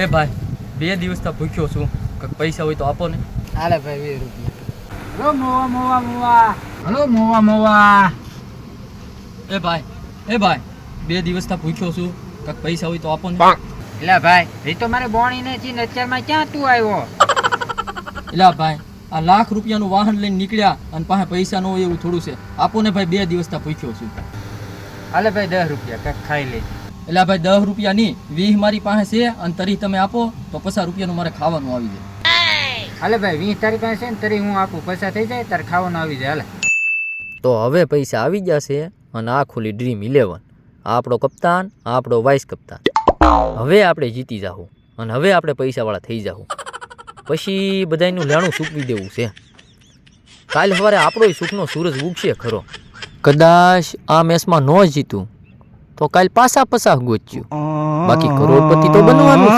એ ભાઈ 2 દિવસથી ભૂખ્યો છું, કંઈક પૈસા હોય તો આપો ને. હાલે ભાઈ 20 રૂપિયા. હલો મોવા. હલો મોવા. એ ભાઈ 2 દિવસથી ભૂખ્યો છું, કંઈક પૈસા હોય તો આપો ને. એટલે ભાઈ એ તો મારે બોણી ને છે ને, અત્યારમાં ક્યાં તું આવ્યો? એલા ભાઈ આ લાખ રૂપિયાનું વાહન લઈને નીકળ્યા અને પાસે પૈસા ન હોય એવું થોડું છે. આપો ને ભાઈ, 2 દિવસથી ભૂખ્યો છું. હાલે ભાઈ 10 રૂપિયા કંઈક ખાઈ લે. એટલે ભાઈ 10 રૂપિયા નહીં, 20 મારી પાસે છે અને તરી તમે આપો તો 50 રૂપિયાનું મારે ખાવાનું આવી જાય. હાલે ભાઈ 20 તારી પાસે છે ને, તરી હું આપું, પૈસા થઈ જાય તારે ખાવાનું આવી જાય. હાલે તો હવે પૈસા આવી જશે અને આ ખુલી ડ્રીમ 11. આપણો કપ્તાન, આપણો વાઇસ કપ્તાન. હવે આપણે જીતી જાહું અને હવે આપણે પૈસાવાળા થઈ જાહું. પછી બધાયનું લેણું સૂકવી દેવું છે. કાલ સવારે આપણો સુખનો સૂરજ ઉગશે ખરો. કદાચ આ મેચમાં ન જીતું તો કાલ પાછા ગોચ્યું, બાકી કરોડપતિ તો બનવાનું.